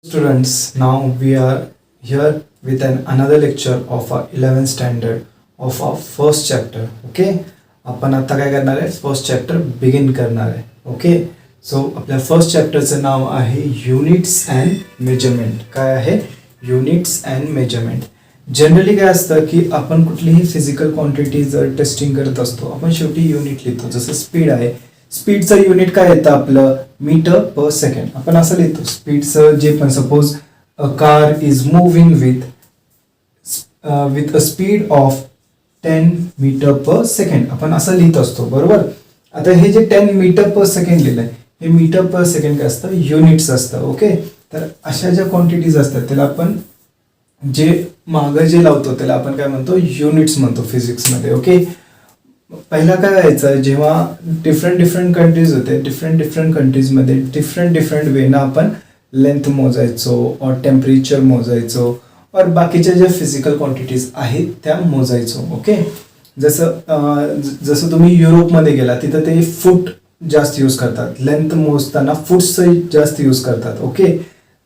Students, now we are here with another lecture of our 11th standard of our first chapter. Okay, आपण आता काय करणार आहे, first chapter begin करणार आहे. ओके, सो आपल्या फर्स्ट चॅप्टरचं नाव आहे युनिट्स अँड मेजरमेंट. काय आहे? Units and measurement. जनरली काय असतं की आपण कुठलीही फिजिकल क्वांटिटी जर टेस्टिंग करत असतो, आपण शेवटी युनिट लिहितो. जसं स्पीड आहे, स्पीडचं युनिट काय येतं आपलं, मीटर पर सेकंड. आपण असं लिहितो स्पीडचं जे पण, suppose a car is moving with a speed of 10 metre per second, आपण असं लिहित असतो. बरोबर. आता हे जे 10 मीटर पर सेकंड लिहिलंय, हे मीटर पर सेकंड काय असतं, युनिट्स असतं. ओके, तर अशा ज्या क्वांटिटीज असतात त्याला आपण जे मागं जे लावतो त्याला आपण काय म्हणतो, युनिट्स म्हणतो फिजिक्समध्ये. ओके, पहिला काय व्हायचं, जेव्हा डिफरंट कंट्रीज होते, डिफरंट कंट्रीजमध्ये डिफरंट वेनं आपण लेंथ मोजायचो और टेम्परेचर मोजायचो और बाकीच्या ज्या फिजिकल क्वांटिटीज आहेत त्या मोजायचो. ओके, जसं तुम्ही युरोपमध्ये गेला तिथं ते फूट जास्त यूज करतात, लेंथ मोजताना फूट्स जास्त यूज करतात. ओके,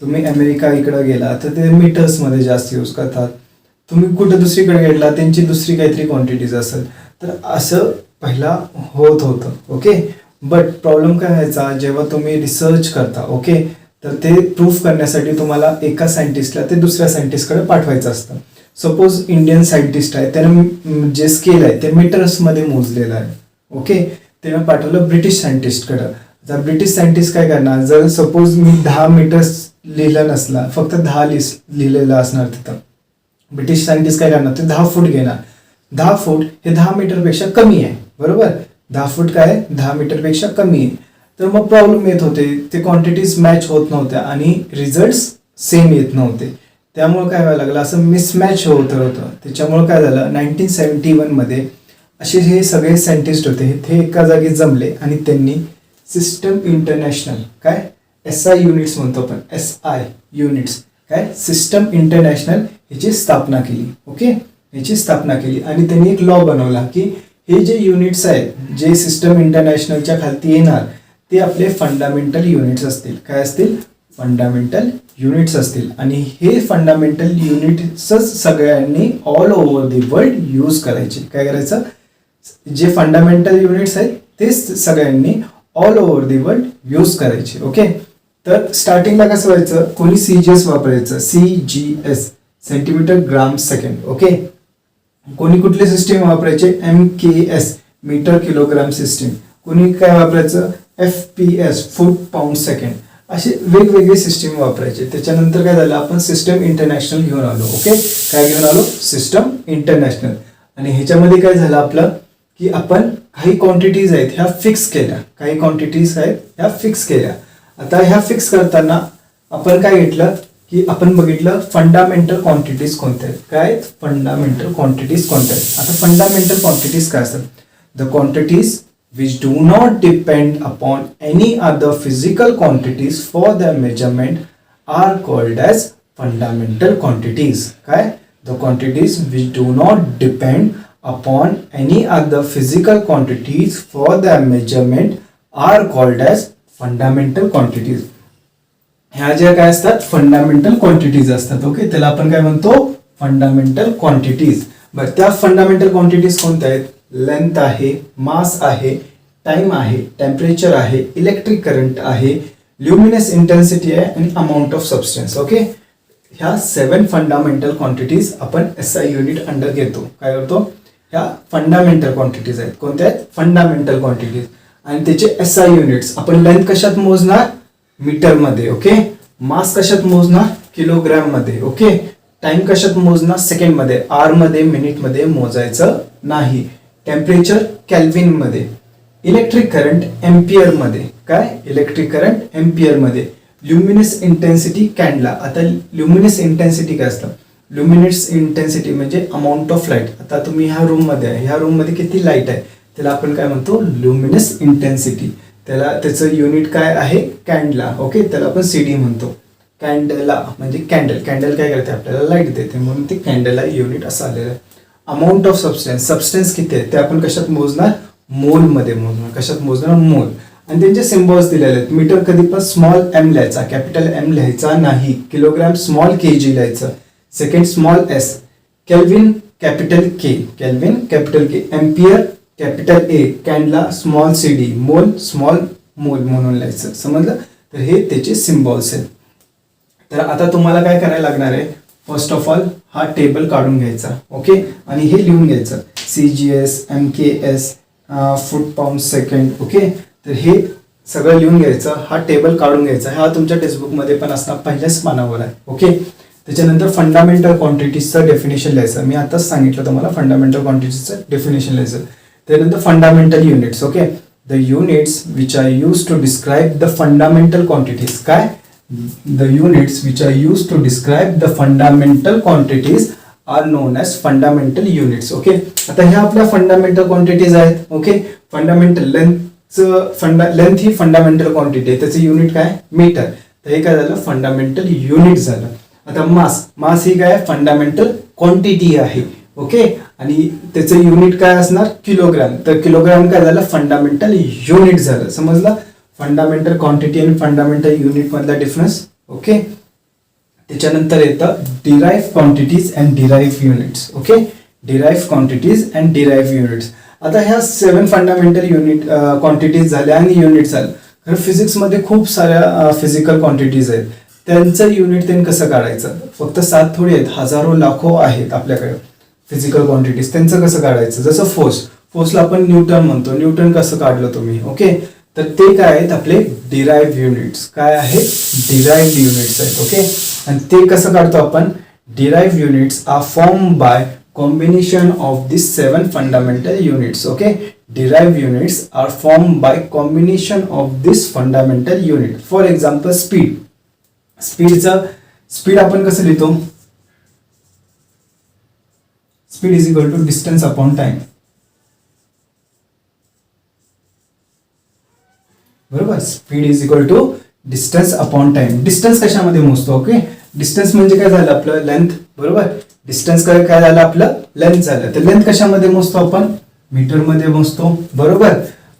तुम्ही अमेरिका इकडं गेला तर ते मीटर्समध्ये जास्त यूज करतात. तुम्ही कुठं दुसरीकडे गेला त्यांची दुसरी काहीतरी क्वांटिटीज असेल. तर असं पहिला होतं. ओके, बट प्रॉब्लेम काय व्हायचा, जेव्हा तुम्ही रिसर्च करता, ओके, तर ते प्रूफ करण्यासाठी तुम्हाला एका सायंटिस्टला ते दुसऱ्या सायंटिस्टकडे पाठवायचं असतं. सपोज इंडियन सायंटिस्ट आहे, त्यानं जे स्केल आहे ते मीटर्समध्ये मोजलेलं आहे. ओके, त्यानं पाठवलं ब्रिटिश सायंटिस्टकडं. जर ब्रिटिश सायंटिस्ट काय करणार, जर सपोज मी 10 मीटर्स लिहिलं नसला, फक्त 10 लिहिलेलं असणार तिथं, ब्रिटिश सायंटिस्ट काय करणार, ते 10 फूट घेणार. 10 फूट हे 10 मीटरपेक्षा कमी आहे. बरोबर, 10 फूट काय आहे, 10 मीटरपेक्षा कमी आहे. तर मग प्रॉब्लेम येत होते, ते क्वांटिटीज मॅच होत नव्हत्या आणि रिझल्ट सेम येत नव्हते. त्यामुळे काय व्हायला लागलं, असं मिसमॅच होतं. त्याच्यामुळे काय झालं, 1971 मध्ये असे हे सगळे सायंटिस्ट होते, ते एका जागी जमले आणि त्यांनी सिस्टम इंटरनॅशनल, काय SI युनिट्स म्हणतो आपण, SI युनिट्स, काय सिस्टम इंटरनॅशनल, ह्याची स्थापना केली. ओके, याची स्थापना केली आणि त्यांनी एक लॉ बनवला की हे जे युनिट्स आहेत, जे सिस्टम इंटरनॅशनलच्या खालती येणार, ते आपले फंडामेंटल युनिट्स असतील. काय असतील, फंडामेंटल युनिट्स असतील. आणि हे फंडामेंटल युनिट्सच सगळ्यांनी all over the world use करायचे. काय करायचं, जे फंडामेंटल युनिट्स आहेत तेच सगळ्यांनी all over the world use करायचे. ओके, तर स्टार्टिंगला कसं व्हायचं, कोणी CGS वापरायचं, CGS centimetre gram second. Okay, कोणी कुठली सिस्टीम वापरायचे, MKS मीटर किलोग्राम सिस्टीम. कोणी काय वापरायचं, FPS फूट पाऊंड सेकंड. असे वेगवेगळे सिस्टीम वापरायचे. त्याच्यानंतर काय झालं, आपण सिस्टम इंटरनॅशनल घेऊन आलो. ओके, काय घेऊन आलो, सिस्टम इंटरनॅशनल. आणि ह्याच्यामध्ये काय झालं आपलं, की आपण काही क्वांटिटीज आहेत ह्या फिक्स केल्या. काही क्वांटिटीज आहेत ह्या फिक्स केल्या. आता ह्या फिक्स करताना आपण काय घेतलं, की आपण बघितलं फंडामेंटल क्वांटिटीज कोणत्या आहेत. काय फंडामेंटल क्वांटिटीज कोणत्या आहेत. आता फंडामेंटल क्वांटिटीज काय असतात, the quantities which do not depend upon any other physical quantities for their measurement are called as fundamental quantities. काय, the quantities which do not depend upon any other physical quantities for their measurement are called as fundamental quantities. ह्या ज्या काय असतात, fundamental quantities असतात. Okay, त्याला आपण काय म्हणतो, फंडामेंटल क्वांटिटीज. बरं, त्या फंडामेंटल क्वांटिटीज कोणत्या आहेत, लेंथ आहे, मास आहे, टाइम आहे, टेम्परेचर आहे, इलेक्ट्रिक करंट आहे, ल्युमिनस इंटेन्सिटी आहे आणि अमाऊंट ऑफ सबस्टन्स. ओके, ह्या 7 फंडामेंटल क्वांटिटीज आपण SI युनिट अंडर घेतो. काय करतो, ह्या फंडामेंटल क्वांटिटीज आहेत. कोणत्या आहेत, फंडामेंटल क्वांटिटीज. आणि त्याचे SI युनिट्स, आपण लेंथ कशात मोजणार, मीटरमध्ये. ओके, मास कशात मोजणार, किलोग्राम मध्ये. ओके, टाइम कशात मोजणार, सेकंड मध्ये, आर मध्ये, मिनिट मध्ये मोजायचं नाही. टेम्परेचर केल्विन मध्ये, इलेक्ट्रिक करंट एम्पियर मध्ये. काय, इलेक्ट्रिक करंट एम्पियर मध्ये. Luminous intensity candela. आता ल्युमिनस इंटेन्सिटी काय असतं, ल्युमिनस इंटेन्सिटी म्हणजे अमाऊंट ऑफ लाईट. आता तुम्ही ह्या रूम मध्ये आहे, ह्या रूम मध्ये किती लाईट आहे त्याला आपण काय म्हणतो, ल्युमिनस इंटेन्सिटी. त्याला त्याचं युनिट काय आहे, कॅन्डला. ओके, त्याला आपण CD म्हणतो. कॅन्डला म्हणजे कॅन्डल. कॅन्डल काय करते, आपल्याला लाईट देते, म्हणून ते कॅन्डला युनिट असं आलेलं आहे. अमाऊंट ऑफ सबस्टन्स, सबस्टन्स किती आहे ते आपण कशात मोजणार, मोल मध्ये मोजणार. कशात मोजणार, मोल. आणि त्यांचे सिम्बॉल्स दिलेले आहेत. मीटर कधी पण स्मॉल एम लिहायचा, कॅपिटल एम लिहायचा नाही. किलोग्राम स्मॉल के जी लिहायचं. Second small S. Kelvin capital K, kelvin capital K. Ampere capital A. Candela small C D. Mole small mole म्हणून लिहायचं. समजलं? तर हे त्याचे सिम्बॉल्स आहेत. तर आता तुम्हाला काय करायला लागणार आहे, फर्स्ट ऑफ ऑल हा टेबल काढून घ्यायचा. ओके, आणि हे लिहून घ्यायचं. CGS, MKS, फूट पाऊंड सेकंड. ओके, तर हे सगळं लिहून घ्यायचं. हा टेबल काढून घ्यायचा. हा तुमच्या टेक्स्टबुकमध्ये पण असणार, पहिल्याच पानावर आहे. ओके, त्याच्यानंतर फंडामेंटल क्वांटिटीजचं डेफिनेशन लिहायचं. मी आताच सांगितलं तुम्हाला फंडामेंटल क्वांटिटीजचं डेफिनेशन लिहायचं. त्यानंतर fundamental units. Okay, the units which are use to describe the fundamental quantities. काय? The units which are used to describe the fundamental quantities are known as fundamental units. Okay, आता ह्या आपल्या fundamental quantities आहेत. Okay, fundamental length ही fundamental quantity आहे. त्याचं unit काय? Metre. तर हे काय झालं? फंडामेंटल युनिट झालं. आता मास ही काय? फंडामेंटल क्वांटिटी आहे. ओके, आणि त्याचं युनिट काय असणार? किलोग्राम. तर किलोग्राम काय झालं? फंडामेंटल युनिट झालं. समजलं? फंडामेंटल क्वांटिटी आणि फंडामेंटल युनिट मधला डिफरन्स. ओके, त्याच्यानंतर येतं derive quantities and derive units. Okay, derive quantities and derive units. आता ह्या 7 फंडामेंटल युनिट क्वांटिटीज झाल्या आणि युनिट झालं. खरं फिजिक्समध्ये खूप साऱ्या फिजिकल क्वांटिटीज आहेत. त्यांचं युनिट त्यांनी कसं काढायचं? फक्त 7 थोडी आहेत, हजारो लाखो आहेत आपल्याकडे फिजिकल क्वांटिटीज. त्यांचं कसं काढायचं? जसं फोर्सला आपण न्यूटन म्हणतो. न्यूटन कसं काढलं तुम्ही? ओके, तर ते काय आहेत? आपले डिराइव्ह युनिट्स. काय आहेत? डिराइव्ह युनिट्स आहेत. ओके, आणि ते कसं काढतो आपण? Derive units are form by combination of this 7 fundamental units. Okay, derive units are form by combination of this fundamental unit. For example speed. Speed आपण कसं लिहितो? Speed is equal to distance upon time. बरोबर? Speed is equal to distance upon time. Distance कशामध्ये मोजतो? Okay, distance म्हणजे काय झालं? आपलं लेंथ. बरोबर? डिस्टन्स काय झालं? आपलं लेंथ झालं. तर लेंथ कशामध्ये मोजतो आपण? मीटरमध्ये मोजतो. बरोबर?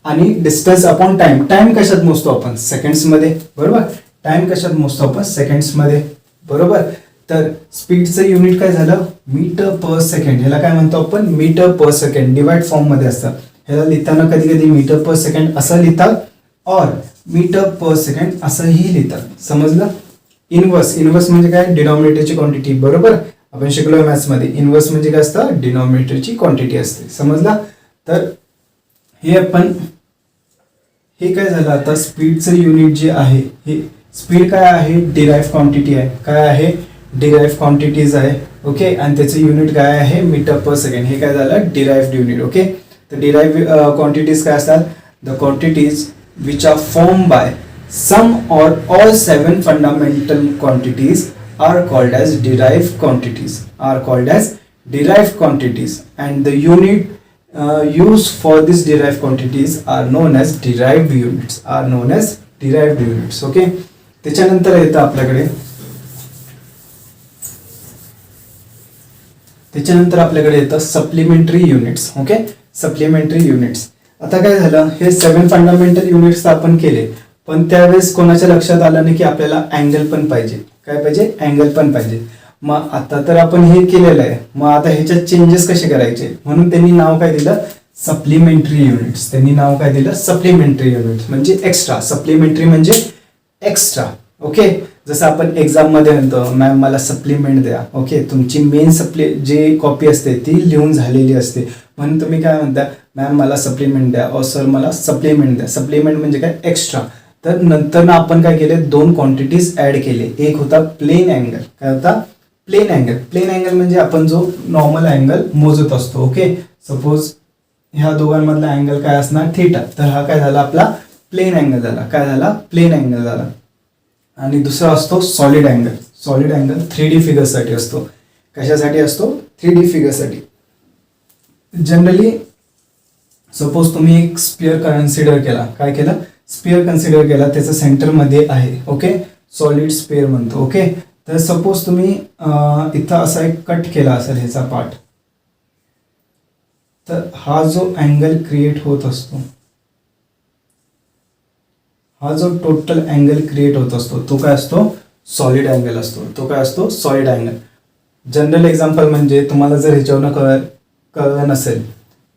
आणि डिस्टन्स अपॉन टाइम. टाइम कशात मोजतो आपण? सेकंड्स मध्ये. बरोबर? टाइम कशात मोजतो आपण? सेकंड्स मध्ये. बरोबर? तर स्पीडचं युनिट काय झालं? Metre per second. ह्याला काय म्हणतो आपण? Metre per second. Divide form मध्ये असतं. ह्याला लिहिताना कधी कधी मीटर पर सेकंड असं लिहितात और मीटर पर सेकंड असंही लिहितात. समजलं? इनवर्स म्हणजे काय? डिनॉमिनेटरची क्वांटिटी. बरोबर? आपण शिकलोय मॅथ्स मध्ये. इनवर्स म्हणजे काय असतं? डिनॉमिनेटरची क्वांटिटी असते. समजला? तर हे आपण हे काय झालं? आता स्पीडचं युनिट जे आहे, हे स्पीड काय आहे? डिराइव्ह क्वांटिटी आहे. काय आहे? डिराइव्ह क्वांटिटीज आहे. ओके, आणि त्याचं युनिट काय आहे? Metre per second. हे काय झालं? Derive unit. ओके, तर डिराइव्ह क्वांटिटीज काय असतात? The quantities which are formed by some or all 7 fundamental quantities are called as derived quantities. And the unit used for these derived quantities are known as derived units. Okay, त्याच्यानंतर येतं आपल्याकडे supplementary units. Okay, supplementary units. आता काय झालं? हे 7 fundamental units आपण केले, पण त्यावेळेस कोणाच्या लक्षात आलं नाही की आपल्याला अँगल पण पाहिजे. काय पाहिजे? अँगल पण पाहिजे. मग आता तर आपण हे केलेलं आहे, मग आता ह्याच्यात चेंजेस कसे करायचे? म्हणून त्यांनी नाव काय दिलं? Supplementary units. सप्लिमेंटरी युनिट्स म्हणजे एक्स्ट्रा. सप्लिमेंटरी म्हणजे एक्स्ट्रा. ओके, जसं आपण एक्झाम मध्ये म्हणतो मॅम मला सप्लिमेंट द्या. ओके, तुमची मेन जे कॉपी असते ती लिहून झालेली असते, म्हणून तुम्ही काय म्हणता? मॅम मला सप्लिमेंट द्या. ओ सर मला सप्लिमेंट द्या. सप्लिमेंट म्हणजे काय? एक्स्ट्रा. तर नंतर आपण काय केले? 2 क्वांटिटीज ऍड केले. एक होता प्लेन अँगल. काय होता? Plain angle. प्लेन अँगल म्हणजे आपण जो नॉर्मल अँगल मोजत असतो. ओके, सपोज ह्या दोघांमधला अँगल काय असणार? थीटा. तर हा काय झाला? आपला प्लेन अँगल झाला. काय झाला? प्लेन अँगल झाला. आणि दुसरा असतो solid angle. Solid angle 3D फिगरसाठी असतो. कशासाठी असतो? 3D फिगरसाठी. जनरली सपोज तुम्ही एक स्पिअर कन्सिडर केला. काय केलं? स्पिअर कन्सिडर केला. त्याचं सेंटरमध्ये आहे. ओके, सॉलिड स्पिअर म्हणतो. ओके, तर सपोज तुम्ही इथं असा एक कट केला असेल ह्याचा पार्ट, तर हा जो अँगल क्रिएट होत असतो हा जो टोटल अँगल क्रिएट होत असतो तो काय असतो, सॉलिड अँगल असतो. तो काय असतो, सॉलिड अँगल. जनरल एक्झाम्पल म्हणजे तुम्हाला जर ह्याच्यावरनं कळलं नसेल,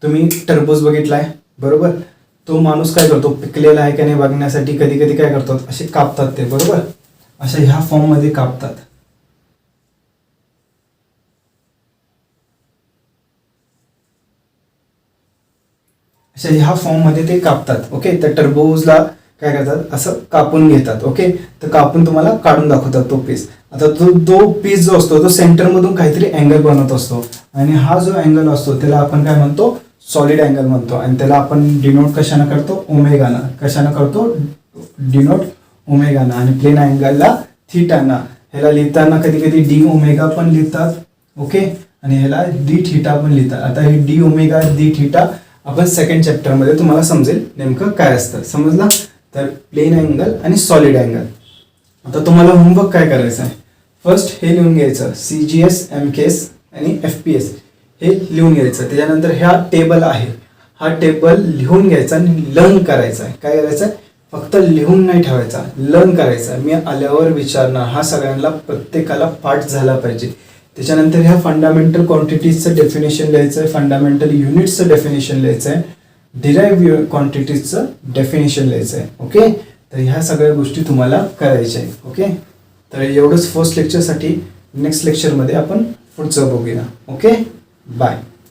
तुम्ही टरबूज बघितलाय बरोबर, तो माणूस काय करतो, पिकलेला आहे का नाही बघण्यासाठी कधी कधी काय करतात, असे कापतात ते बरोबर, अशा ह्या फॉर्म मध्ये कापतात. अशा ह्या फॉर्म मध्ये ते कापतात. ओके, तर टरबूजला काय करतात, असं कापून घेतात. ओके, तर कापून तुम्हाला काढून दाखवतात तो पीस. आता तो पीस जो असतो तो सेंटर मधून काहीतरी अँगल बनवत असतो, आणि हा जो अँगल असतो त्याला आपण काय म्हणतो, सॉलिड अँगल म्हणतो. आणि त्याला आपण डिनोट कशाने करतो, ओमेगाना. कशाने करतो, डिनोट ओमेगाना. आणि प्लेन अँगलला थीटाना. ह्याला लिहिताना कधी कधी डी ओमेगा पण लिहितात. ओके, आणि ह्याला डी थीटा पण लिहितात. आता हे डी ओमेगा डी थीटा आपण सेकंड चॅप्टर मध्ये तुम्हाला समजेल नेमकं काय असतं. समजलं, तर प्लेन अँगल आणि सॉलिड अँगल. आता तुम्हाला होमवर्क काय करायचं आहे, फर्स्ट हे लिहून घ्यायचं, CGS MKS आणि FPS हे लिहून घ्यायचं. त्याच्यानंतर ह्या टेबल आहे, हा टेबल लिहून घ्यायचा आणि लर्न करायचा आहे. काय करायचं आहे, फक्त लिहून नाही ठेवायचा, लर्न करायचा. मी आल्यावर विचारणार, हा सगळ्यांना प्रत्येकाला पाठ झाला पाहिजे. त्याच्यानंतर ह्या फंडामेंटल क्वांटिटीजचं डेफिनेशन लिहायचं आहे, फंडामेंटल युनिट्सचं डेफिनेशन लिहायचं आहे, डिराइव्ह क्वांटिटीजचं डेफिनेशन लिहायचं आहे. ओके, तर ह्या सगळ्या गोष्टी तुम्हाला करायच्या आहेत. ओके, तर एवढंच फर्स्ट लेक्चरसाठी. नेक्स्ट लेक्चरमध्ये आपण पुढचं बघूया. Okay, bye.